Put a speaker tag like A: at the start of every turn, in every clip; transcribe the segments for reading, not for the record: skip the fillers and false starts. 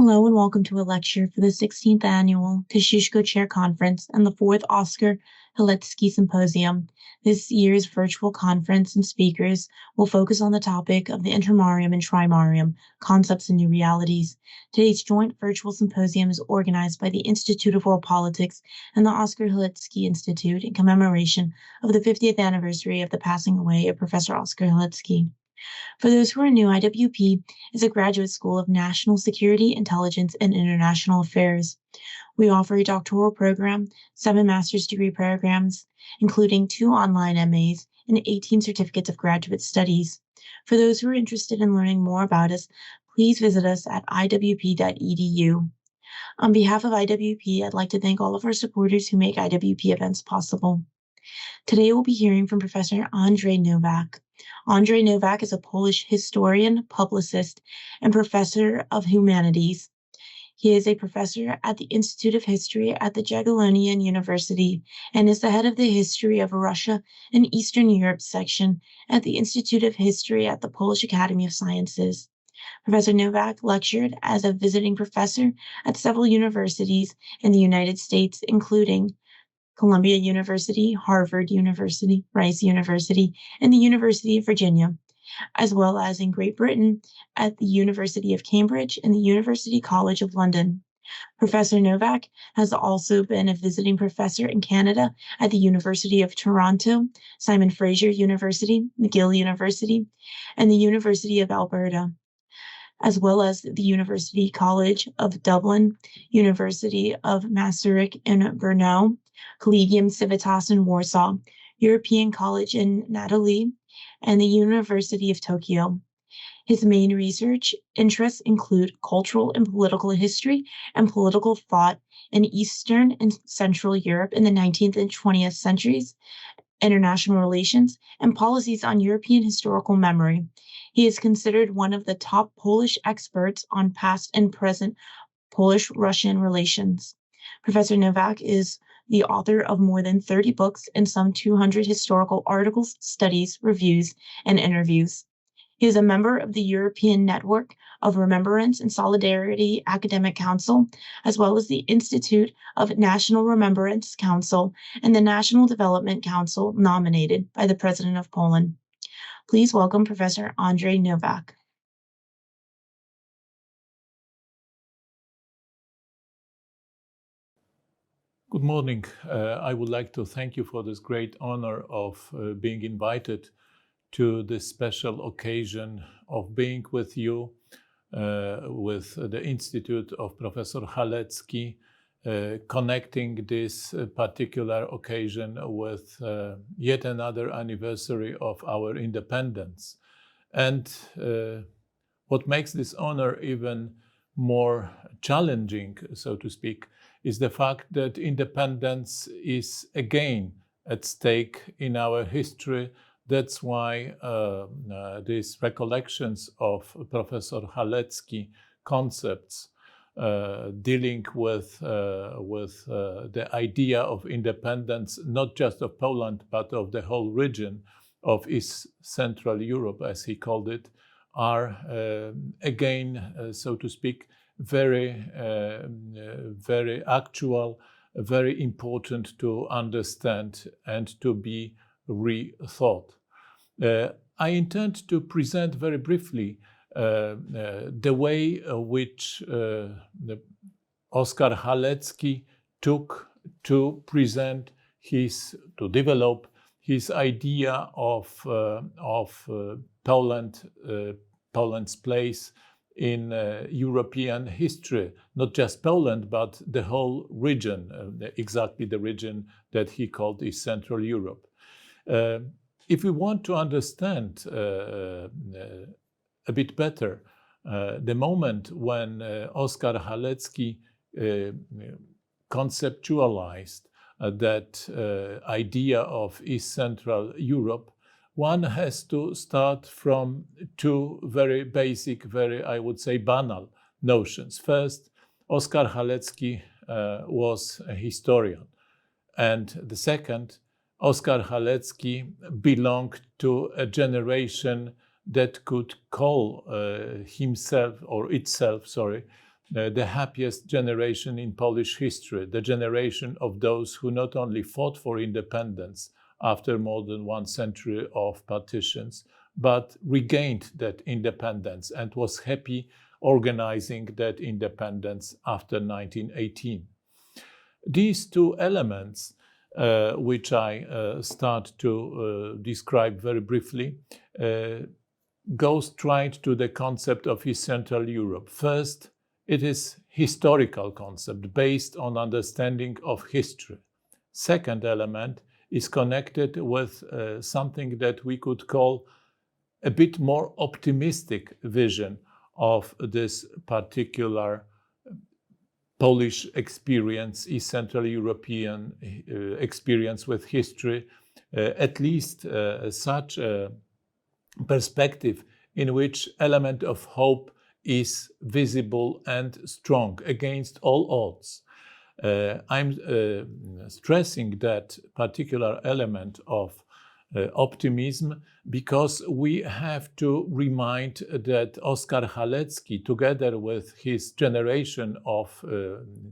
A: Hello and welcome to a lecture for the 16th Annual Kościuszko Chair Conference and the 4th Oskar Halecki Symposium. This year's virtual conference and speakers will focus on the topic of the Intermarium and Trimarium, Concepts and New Realities. Today's joint virtual symposium is organized by the Institute of World Politics and the Oskar Halecki Institute in commemoration of the 50th anniversary of the passing away of Professor Oskar Halecki. For those who are new, IWP is a graduate school of national security, intelligence, and international affairs. We offer a doctoral program, 7 master's degree programs, including 2 online MAs and 18 certificates of graduate studies. For those who are interested in learning more about us, please visit us at iwp.edu. On behalf of IWP, I'd like to thank all of our supporters who make IWP events possible. Today we'll be hearing from Professor Andrzej Nowak. Andrzej Nowak is a Polish historian, publicist, and professor of humanities. He is a professor at the Institute of History at the Jagiellonian University and is the head of the History of Russia and Eastern Europe section at the Institute of History at the Polish Academy of Sciences. Professor Nowak lectured as a visiting professor at several universities in the United States, including Columbia University, Harvard University, Rice University, and the University of Virginia, as well as in Great Britain at the University of Cambridge and the University College of London. Professor Nowak has also been a visiting professor in Canada at the University of Toronto, Simon Fraser University, McGill University, and the University of Alberta, as well as the University College of Dublin, University of Masaryk in Brno, Collegium Civitas in Warsaw, European College in Natolin, and the University of Tokyo. His main research interests include cultural and political history and political thought in Eastern and Central Europe in the 19th and 20th centuries, international relations, and policies on European historical memory. He is considered one of the top Polish experts on past and present Polish-Russian relations. Professor Nowak is the author of more than 30 books and some 200 historical articles, studies, reviews, and interviews. He is a member of the European Network of Remembrance and Solidarity Academic Council, as well as the Institute of National Remembrance Council and the National Development Council nominated by the President of Poland. Please welcome Professor Andrzej Nowak.
B: Good morning. I would like to thank you for this great honor of being invited to this special occasion of being with you, with the Institute of Professor Halecki, connecting this particular occasion with yet another anniversary of our independence. And what makes this honor even more challenging, so to speak, is the fact that independence is again at stake in our history. That's why these recollections of Professor Halecki concepts dealing with the idea of independence, not just of Poland, but of the whole region of East Central Europe, as he called it, are again, so to speak, very actual, very important to understand and to be rethought. I intend to present very briefly the way which Oskar Halecki took to to develop his idea of Poland's place in European history, not just Poland, but the whole region, exactly the region that he called East Central Europe. If we want to understand a bit better the moment when Oskar Halecki conceptualized that idea of East Central Europe, one has to start from 2 very basic, very, I would say, banal notions. First, Oskar Halecki was a historian. And the second, Oskar Halecki belonged to a generation that could call himself or itself, the happiest generation in Polish history, the generation of those who not only fought for independence after more than 1 century of partitions, but regained that independence and was happy organizing that independence after 1918. These 2 elements, which I start to describe very briefly, go straight to the concept of East Central Europe. First, it is historical concept based on understanding of history. Second element is connected with something that we could call a bit more optimistic vision of this particular Polish experience, East Central European experience with history, at least such a perspective in which element of hope is visible and strong against all odds. I'm stressing that particular element of optimism because we have to remind that Oskar Halecki, together with his generation of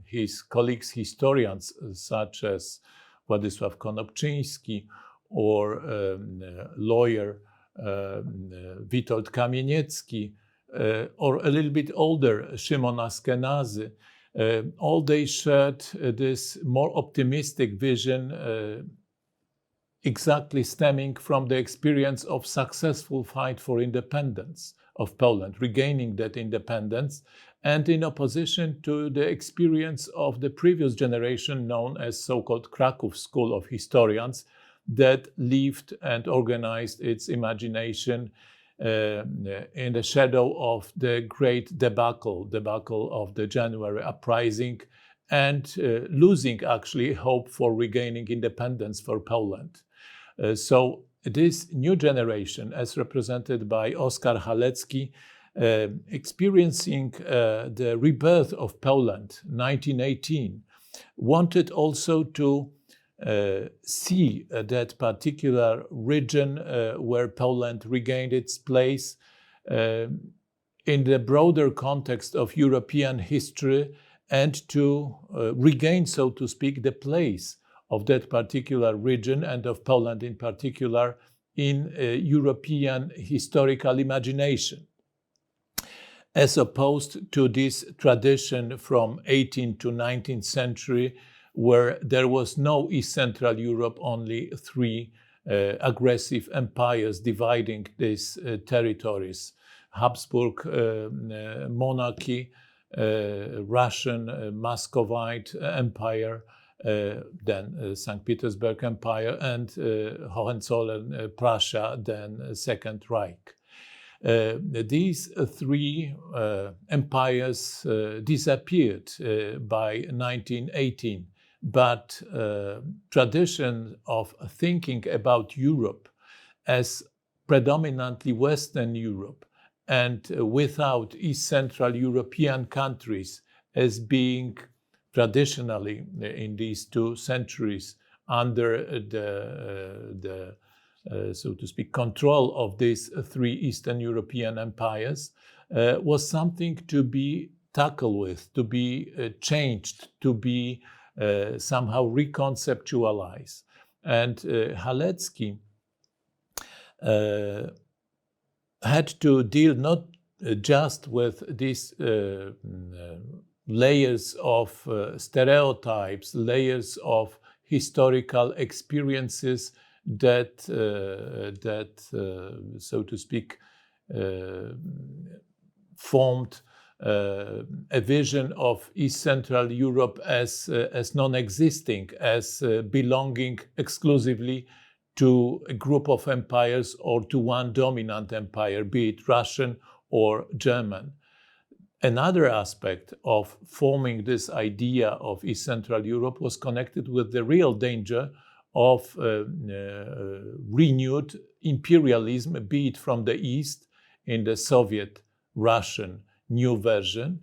B: his colleagues, historians such as Władysław Konopczyński or lawyer Witold Kamieniecki, or a little bit older Szymon Askenazy, all they shared this more optimistic vision exactly stemming from the experience of successful fight for independence of Poland, regaining that independence, and in opposition to the experience of the previous generation known as so-called Kraków School of Historians that lived and organized its imagination in the shadow of the great debacle of the January uprising, and losing actually hope for regaining independence for Poland. So this new generation, as represented by Oskar Halecki, experiencing the rebirth of Poland, 1918, wanted also to see that particular region where Poland regained its place in the broader context of European history, and to regain, so to speak, the place of that particular region and of Poland in particular in European historical imagination, as opposed to this tradition from 18th to 19th century where there was no East Central Europe, only 3 aggressive empires dividing these territories: Habsburg monarchy, Russian Muscovite Empire, then St. Petersburg Empire, and Hohenzollern Prussia, then Second Reich. These 3 empires disappeared by 1918, but tradition of thinking about Europe as predominantly Western Europe and without East Central European countries as being traditionally in these 2 centuries under the so to speak, control of these 3 Eastern European empires was something to be tackled with, to be changed, to be somehow reconceptualized. And Halecki had to deal not just with these layers of stereotypes, layers of historical experiences that, so to speak, formed a vision of East Central Europe as non-existing, as belonging exclusively to a group of empires or to one dominant empire, be it Russian or German. Another aspect of forming this idea of East Central Europe was connected with the real danger of renewed imperialism, be it from the East in the Soviet Russian new version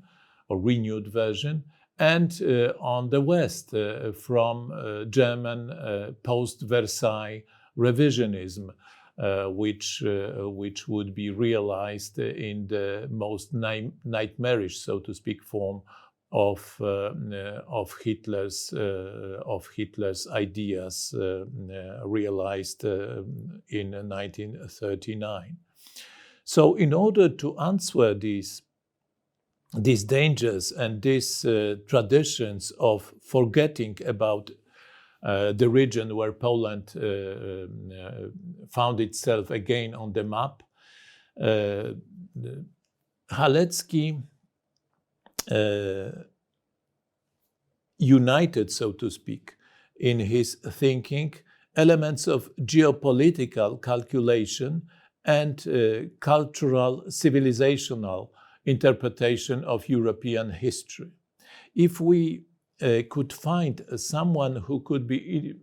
B: or renewed version, and on the West from German post-Versailles revisionism. which would be realized in the most nightmarish, so to speak, form of Hitler's ideas realized in 1939. So, in order to answer these dangers and these traditions of forgetting about the region where Poland found itself again on the map, Halecki united, so to speak, in his thinking elements of geopolitical calculation and cultural, civilizational interpretation of European history. If we could find someone who could be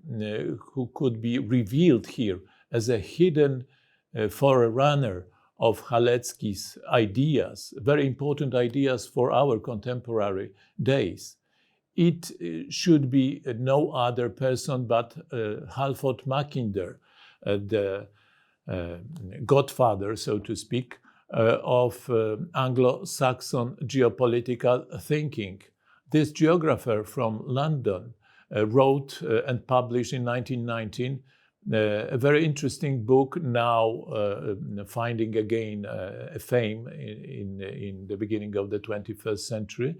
B: revealed here as a hidden forerunner of Halecki's ideas, very important ideas for our contemporary days, it should be no other person but Halford Mackinder, the godfather, so to speak, of Anglo-Saxon geopolitical thinking. This geographer from London wrote and published in 1919 a very interesting book, now finding again fame in the beginning of the 21st century.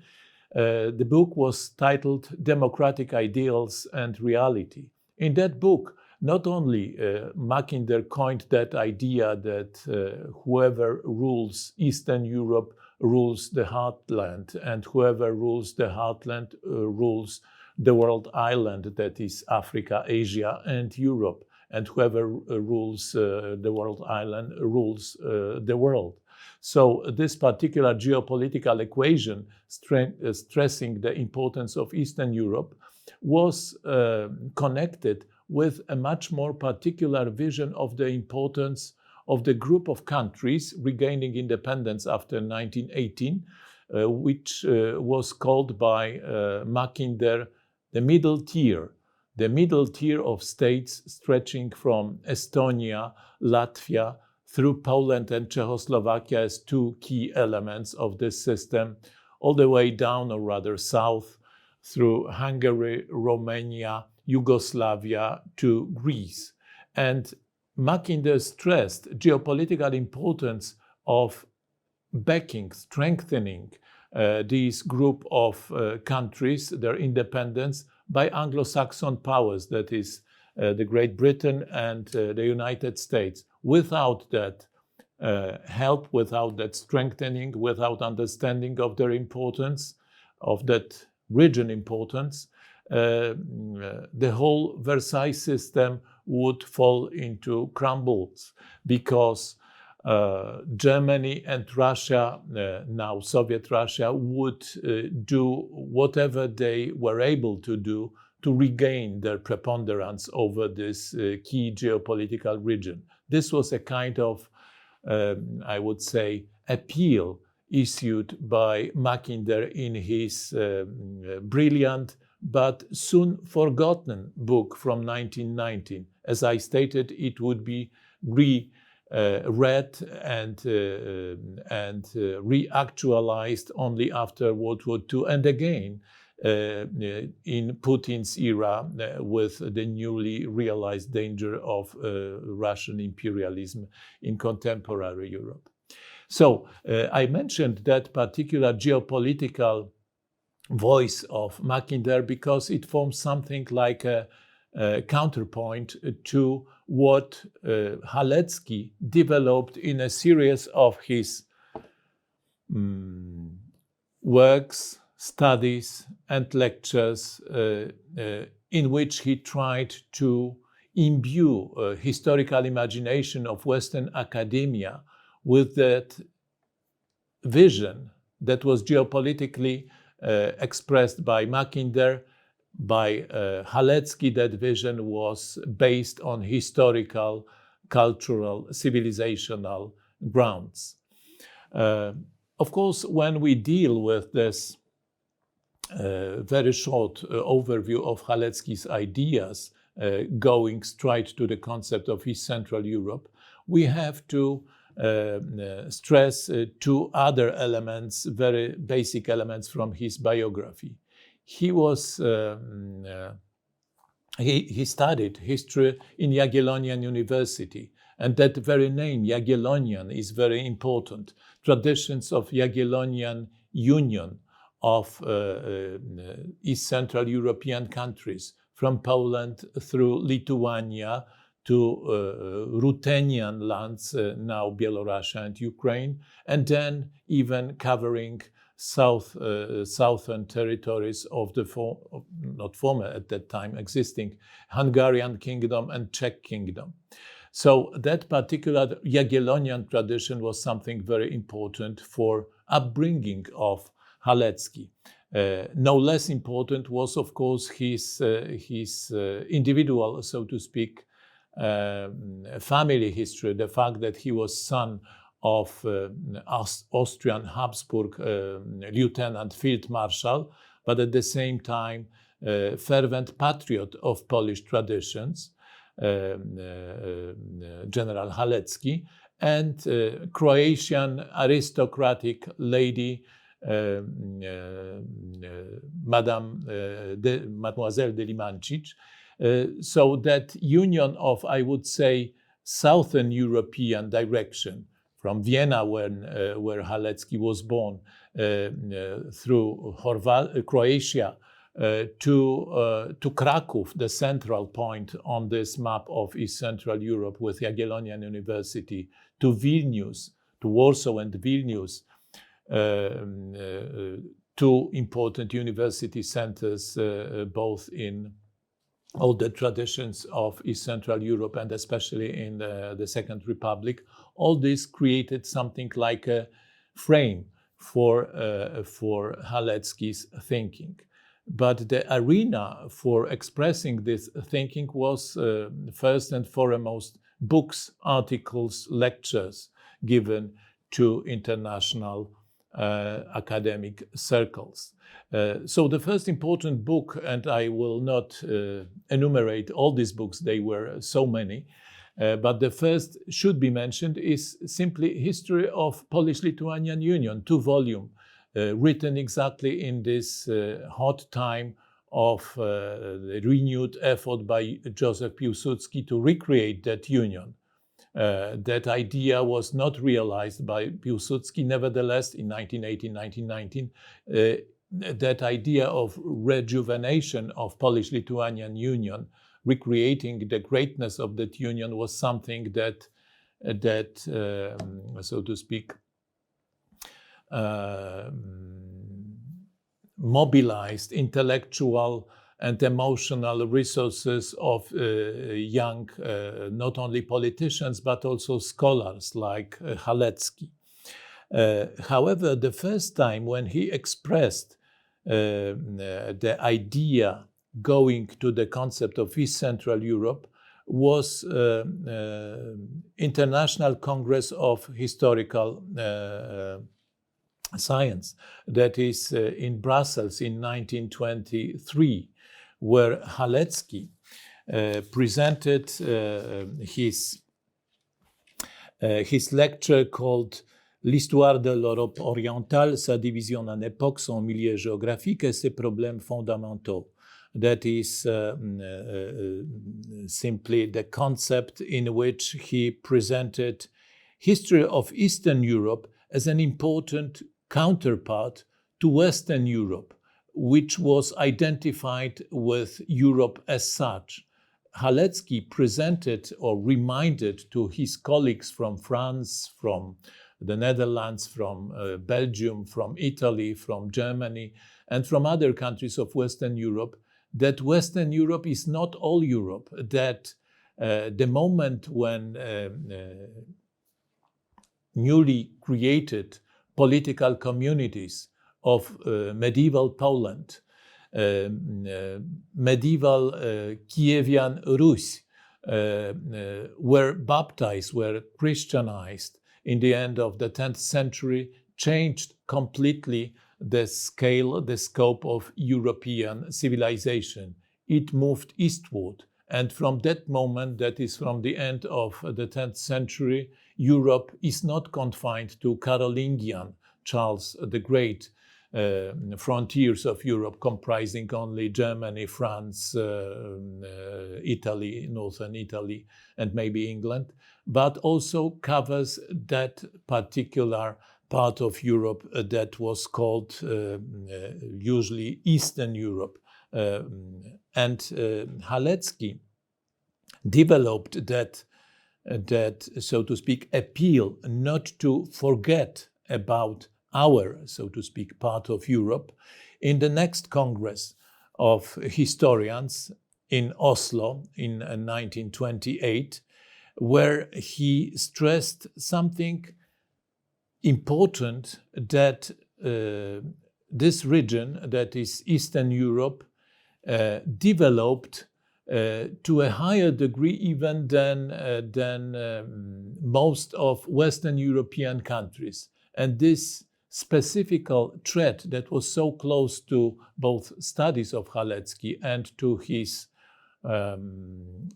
B: The book was titled Democratic Ideals and Reality. In that book, not only Mackinder coined that idea that whoever rules Eastern Europe rules the heartland, and whoever rules the heartland rules the world island, that is Africa, Asia, and Europe, and whoever rules the world island rules the world. So this particular geopolitical equation, stressing the importance of Eastern Europe, was connected with a much more particular vision of the importance of the group of countries regaining independence after 1918, which was called by Mackinder the middle tier of states stretching from Estonia, Latvia, through Poland and Czechoslovakia as two key elements of this system, all the way down, or rather south, through Hungary, Romania, Yugoslavia to Greece. And Mackinder stressed geopolitical importance of backing, strengthening these group of countries, their independence, by Anglo-Saxon powers, that is the Great Britain and the United States. Without that help, without that strengthening, without understanding of their importance, of that region importance, the whole Versailles system would fall into crumbles, because Germany and Russia, now Soviet Russia, would do whatever they were able to do to regain their preponderance over this key geopolitical region. This was a kind of, I would say, appeal issued by Mackinder in his brilliant but soon forgotten book from 1919. As I stated, it would be read and reactualized only after World War II, and again in Putin's era with the newly realized danger of Russian imperialism in contemporary Europe. So I mentioned that particular geopolitical voice of Mackinder because it forms something like a counterpoint to what Halecki developed in a series of his works, studies, and lectures in which he tried to imbue historical imagination of Western academia with that vision that was geopolitically expressed by Mackinder. By Halecki, that vision was based on historical, cultural, civilizational grounds. Of course, when we deal with this very short overview of Halecki's ideas, going straight to the concept of East Central Europe, we have to stress two other elements, very basic elements from his biography. He was he studied history in Jagiellonian University, and that very name, Jagiellonian, is very important. Traditions of Jagiellonian Union of East Central European countries, from Poland through Lithuania to Ruthenian lands, now Belarus and Ukraine, and then even covering southern territories of the not former at that time existing Hungarian kingdom and Czech kingdom. So that particular Jagiellonian tradition was something very important for upbringing of Halecki. No less important was, of course, his individual, so to speak, family history, the fact that he was son of Austrian Habsburg lieutenant field marshal, but at the same time fervent patriot of Polish traditions, General Halecki, and Croatian aristocratic lady, Mademoiselle de Limancic. So that union of, I would say, Southern European direction, from Vienna, where Halecki was born, through Croatia, to Kraków, the central point on this map of East Central Europe with Jagiellonian University, to Vilnius, to Warsaw and Vilnius, two important university centers, both in all the traditions of East Central Europe and especially in the Second Republic. All this created something like a frame for Halecki's thinking. But the arena for expressing this thinking was first and foremost books, articles, lectures given to international academic circles. So the first important book, and I will not enumerate all these books, they were so many, but the first should be mentioned, is simply History of Polish-Lithuanian Union, 2-volume, written exactly in this hot time of the renewed effort by Józef Piłsudski to recreate that union. That idea was not realized by Piłsudski. Nevertheless, in 1918-1919, that idea of rejuvenation of Polish-Lithuanian Union, recreating the greatness of that union, was something that so to speak, mobilized intellectual and emotional resources of young, not only politicians, but also scholars like Halecki. However, the first time when he expressed the idea going to the concept of East Central Europe was International Congress of Historical Science, that is in Brussels in 1923, where Halecki presented his lecture called L'histoire de l'Europe orientale, sa division en époques, son milieu géographique et ses problèmes fondamentaux. That is simply the concept in which he presented history of Eastern Europe as an important counterpart to Western Europe, which was identified with Europe as such. Halecki presented or reminded to his colleagues from France, from the Netherlands, from Belgium, from Italy, from Germany, and from other countries of Western Europe, that Western Europe is not all Europe, that the moment when newly created political communities of medieval Poland, medieval Kievan Rus, were baptized, were Christianized in the end of the 10th century, changed completely the scale, the scope of European civilization. It moved eastward, And from that moment, that is from the end of the 10th century, Europe is not confined to Carolingian, Charles the Great, frontiers of Europe comprising only Germany, France, Italy, northern Italy, and maybe England, but also covers that particular part of Europe that was called usually Eastern Europe. And Halecki developed that, so to speak, appeal not to forget about our, so to speak, part of Europe in the next Congress of Historians in Oslo in 1928, where he stressed something important, that this region, that is Eastern Europe, developed to a higher degree even than most of Western European countries. And this specific thread that was so close to both studies of Halecki and to his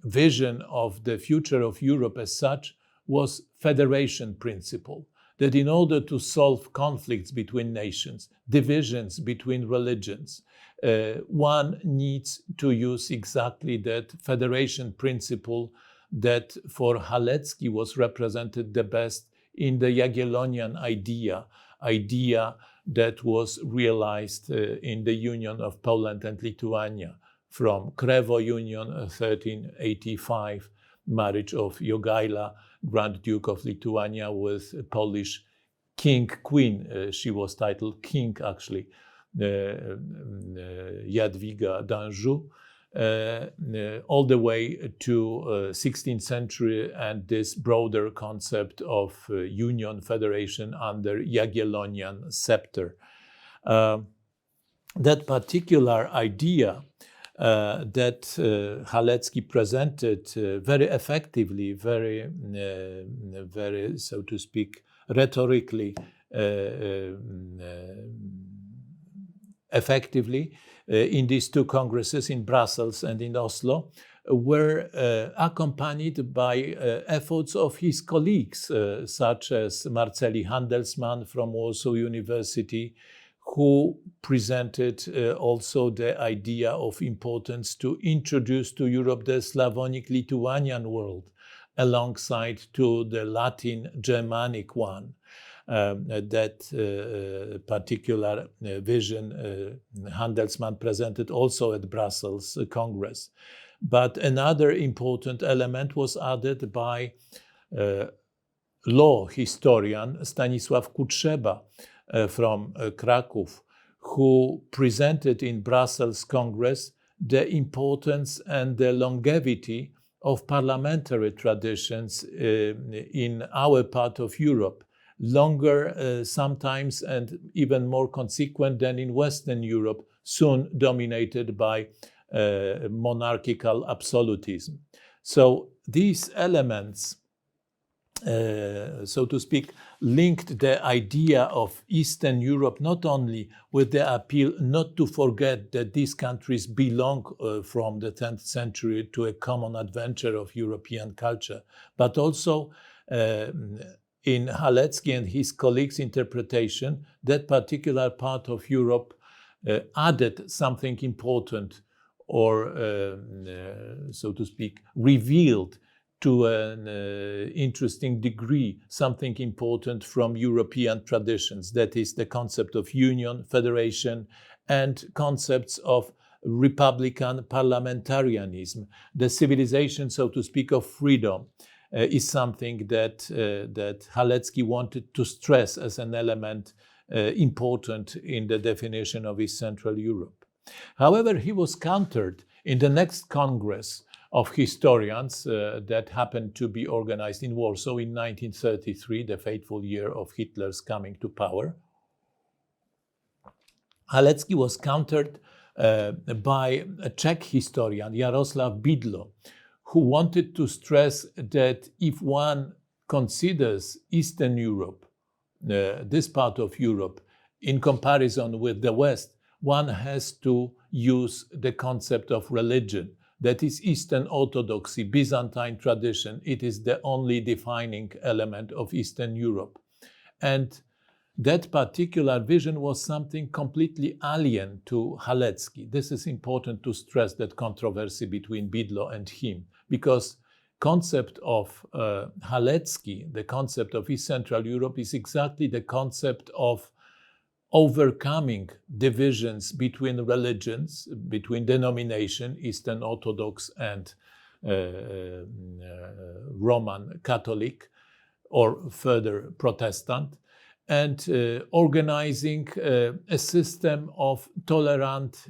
B: vision of the future of Europe as such was federation principle. That in order to solve conflicts between nations, divisions between religions, one needs to use exactly that federation principle that for Halecki was represented the best in the Jagiellonian idea that was realized in the union of Poland and Lithuania from Krewo Union 1385, marriage of Jogaila, Grand Duke of Lithuania, with Polish King Queen. She was titled King, actually, Jadwiga d'Anjou, all the way to 16th century, and this broader concept of union, federation under Jagiellonian scepter. That particular idea that Halecki presented very effectively, very, so to speak, rhetorically effectively in these two congresses in Brussels and in Oslo, were accompanied by efforts of his colleagues, such as Marceli Handelsman from Warsaw University, who presented also the idea of importance to introduce to Europe the Slavonic Lithuanian world alongside to the Latin Germanic one. That particular vision Handelsman presented also at Brussels Congress. But another important element was added by law historian Stanisław Kutrzeba from Kraków, who presented in Brussels Congress the importance and the longevity of parliamentary traditions in our part of Europe, longer sometimes and even more consequent than in Western Europe, soon dominated by monarchical absolutism. So these elements, so to speak, linked the idea of Eastern Europe not only with the appeal not to forget that these countries belong from the 10th century to a common adventure of European culture, but also in Halecki and his colleagues' interpretation, that particular part of Europe added something important, or so to speak, revealed to an interesting degree something important from European traditions. That is the concept of union, federation, and concepts of republican parliamentarianism. The civilization, so to speak, of freedom is something that Halecki wanted to stress as an element important in the definition of East Central Europe. However, he was countered in the next Congress of Historians that happened to be organized in Warsaw in 1933, the fateful year of Hitler's coming to power. Halecki was countered by a Czech historian, Jaroslav Bidlo, who wanted to stress that if one considers Eastern Europe, this part of Europe, in comparison with the West, one has to use the concept of religion, that is Eastern Orthodoxy, Byzantine tradition. It is the only defining element of Eastern Europe. And that particular vision was something completely alien to Halecki. This is important to stress, that controversy between Bydło and him, because concept of Halecki, the concept of East Central Europe, is exactly the concept of overcoming divisions between religions, between denomination, Eastern Orthodox and Roman Catholic, or further Protestant, and organizing a system of tolerant,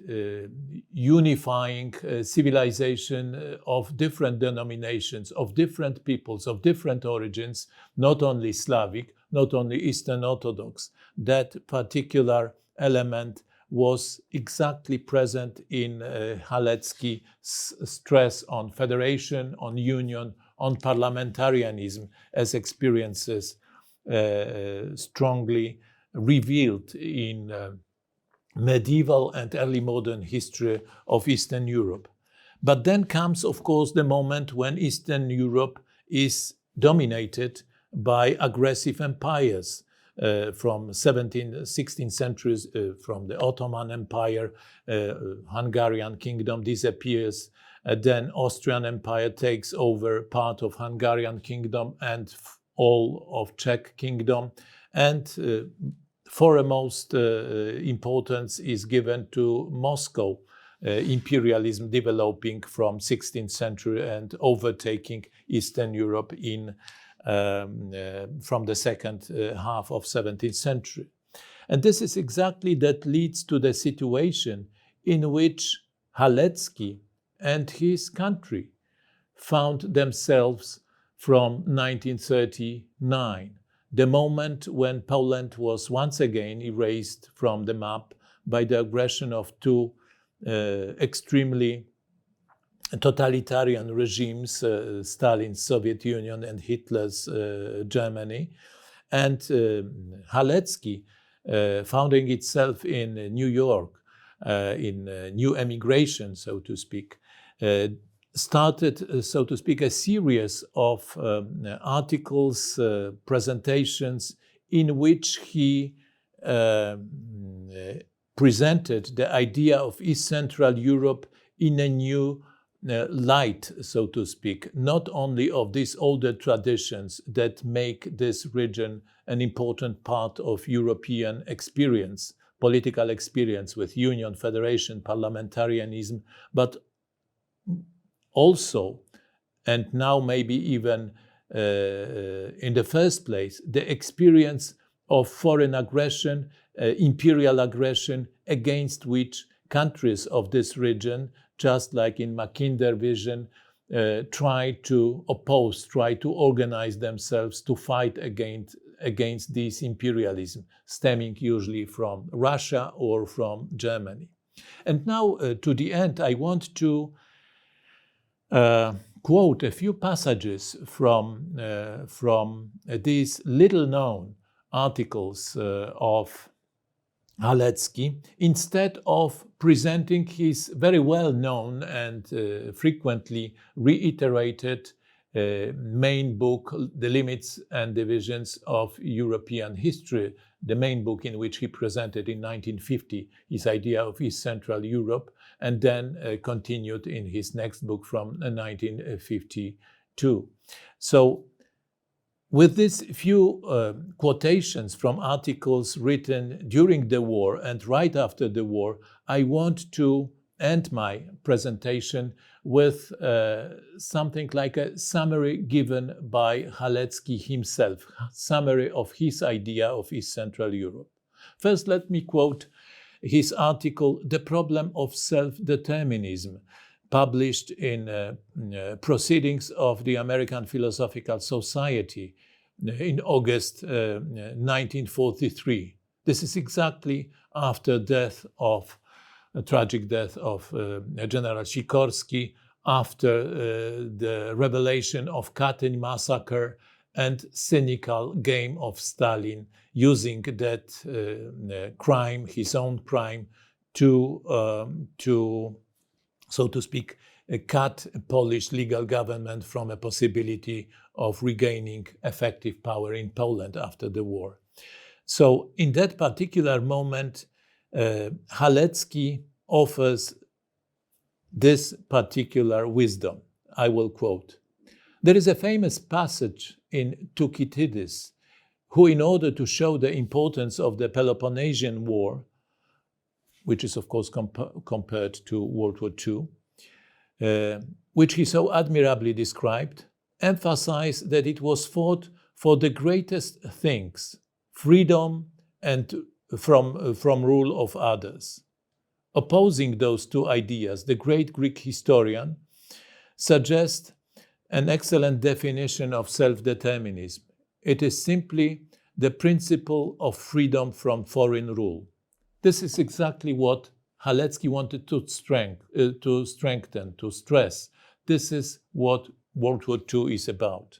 B: unifying civilization of different denominations, of different peoples, of different origins, not only Slavic, not only Eastern Orthodox. That particular element was exactly present in Halecki's stress on federation, on union, on parliamentarianism as experiences strongly revealed in medieval and early modern history of Eastern Europe. But then comes, of course, the moment when Eastern Europe is dominated by aggressive empires from 17th, 16th centuries, from the Ottoman Empire, Hungarian kingdom disappears, then Austrian Empire takes over part of Hungarian kingdom and all of Czech kingdom, and foremost importance is given to Moscow imperialism developing from 16th century and overtaking Eastern Europe in from the second half of 17th century. And this is exactly that leads to the situation in which Halecki and his country found themselves from 1939, the moment when Poland was once again erased from the map by the aggression of two extremely totalitarian regimes, Stalin's Soviet Union and Hitler's Germany. And Halecki, founding itself in New York, in new emigration, so to speak, started, so to speak, a series of articles, presentations, in which he presented the idea of East Central Europe in a new light, so to speak, not only of these older traditions that make this region an important part of European experience, political experience with union, federation, parliamentarianism, but also, and now maybe even in the first place, the experience of foreign aggression, imperial aggression, against which countries of this region, just like in Mackinder vision, try to oppose, try to organize themselves to fight against this imperialism, stemming usually from Russia or from Germany. And now, to the end, I want to quote a few passages from these little-known articles of Halecki, instead of presenting his very well-known and frequently reiterated main book, The Limits and Divisions of European History, the main book in which he presented in 1950 his idea of East Central Europe, and then continued in his next book from 1952. So, with these few quotations from articles written during the war and right after the war, I want to end my presentation with something like a summary given by Halecki himself, summary of his idea of East Central Europe. First, let me quote his article, The Problem of Self-Determinism, published in Proceedings of the American Philosophical Society in August 1943. This is exactly after tragic death of General Sikorski, after the revelation of Katyn massacre and cynical game of Stalin, using that crime, his own crime, to so to speak, cut Polish legal government from a possibility of regaining effective power in Poland after the war. So in that particular moment, Halecki offers this particular wisdom. I will quote. There is a famous passage in Thucydides, who, in order to show the importance of the Peloponnesian War, which is of course compared to World War II, which he so admirably described, emphasized that it was fought for the greatest things, freedom and from rule of others. Opposing those two ideas, the great Greek historian suggests an excellent definition of self-determinism. It is simply the principle of freedom from foreign rule. This is exactly what Halecki wanted to strengthen, to stress. This is what World War II is about.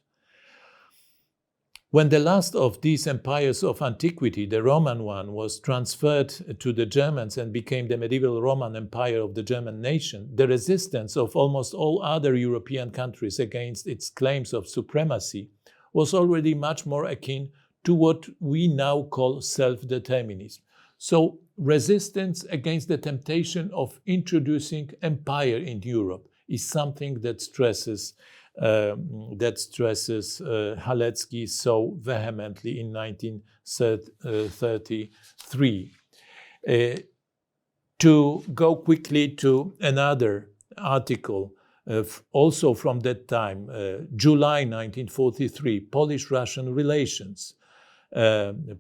B: When the last of these empires of antiquity, the Roman one, was transferred to the Germans and became the medieval Roman Empire of the German nation, the resistance of almost all other European countries against its claims of supremacy was already much more akin to what we now call self-determinism. So resistance against the temptation of introducing empire in Europe is something that stresses Halecki so vehemently in 1933. To go quickly to another article, also from that time, July 1943, Polish-Russian Relations,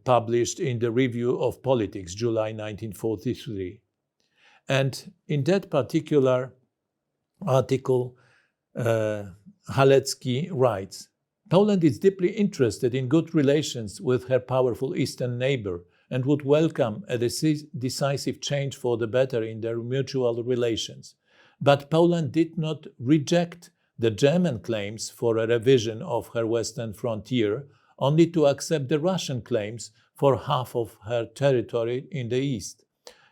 B: published in the Review of Politics, July 1943. And in that particular article, Halecki writes, Poland is deeply interested in good relations with her powerful eastern neighbor and would welcome a decisive change for the better in their mutual relations. But Poland did not reject the German claims for a revision of her western frontier, only to accept the Russian claims for half of her territory in the east.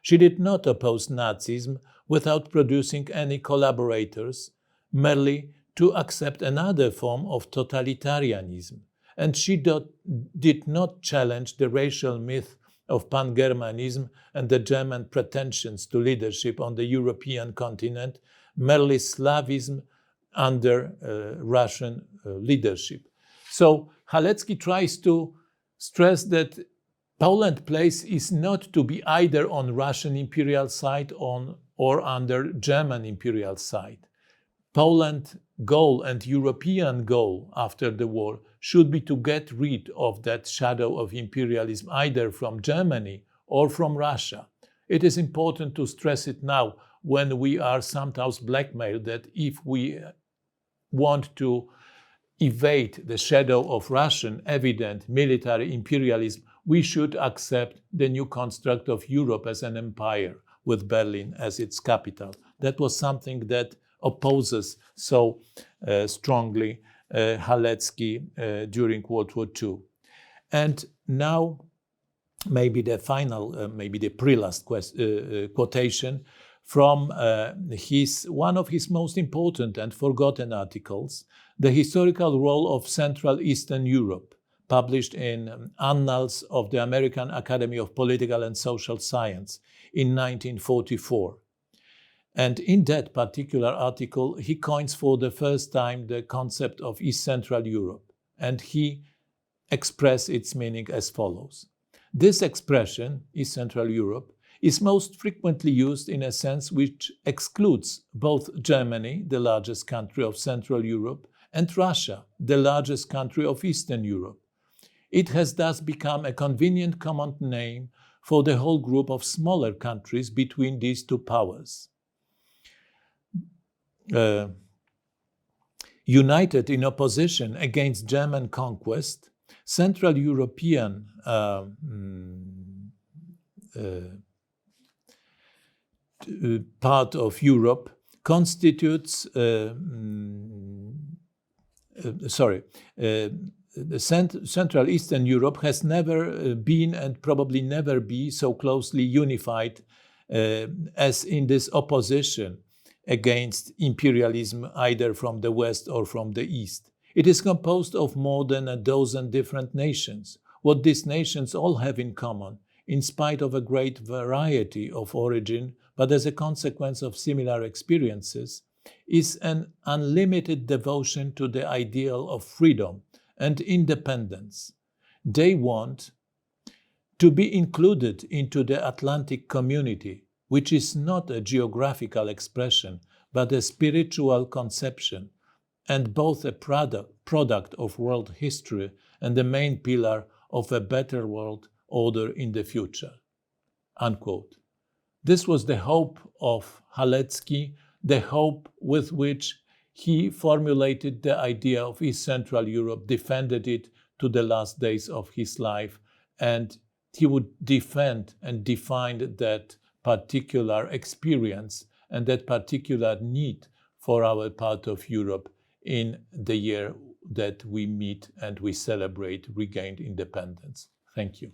B: She did not oppose Nazism without producing any collaborators, merely to accept another form of totalitarianism, and she did not challenge the racial myth of pan-Germanism and the German pretensions to leadership on the European continent, merely Slavism under Russian leadership. So Halecki tries to stress that Poland's place is not to be either on Russian imperial side or under German imperial side. Poland's goal and European goal after the war should be to get rid of that shadow of imperialism either from Germany or from Russia. It is important to stress it now when we are sometimes blackmailed that if we want to evade the shadow of Russian evident military imperialism, we should accept the new construct of Europe as an empire with Berlin as its capital. That was something that opposes so strongly Halecki during World War II. And now, maybe the final, maybe the pre-last quotation from one of his most important and forgotten articles, The Historical Role of Central Eastern Europe, published in Annals of the American Academy of Political and Social Science in 1944. And in that particular article, he coins for the first time the concept of East Central Europe, and he expresses its meaning as follows. This expression, East Central Europe, is most frequently used in a sense which excludes both Germany, the largest country of Central Europe, and Russia, the largest country of Eastern Europe. It has thus become a convenient common name for the whole group of smaller countries between these two powers. United in opposition against German conquest, Central European part of Europe constitutes Central Eastern Europe has never been and probably never be so closely unified as in this opposition against imperialism either from the West or from the East. It is composed of more than a dozen different nations. What these nations all have in common, in spite of a great variety of origin, but as a consequence of similar experiences, is an unlimited devotion to the ideal of freedom and independence. They want to be included into the Atlantic community, which is not a geographical expression, but a spiritual conception, and both a product of world history and the main pillar of a better world order in the future." Unquote. This was the hope of Halecki, the hope with which he formulated the idea of East Central Europe, defended it to the last days of his life, and he would defend and define that particular experience and that particular need for our part of Europe in the year that we meet and we celebrate regained independence. Thank you.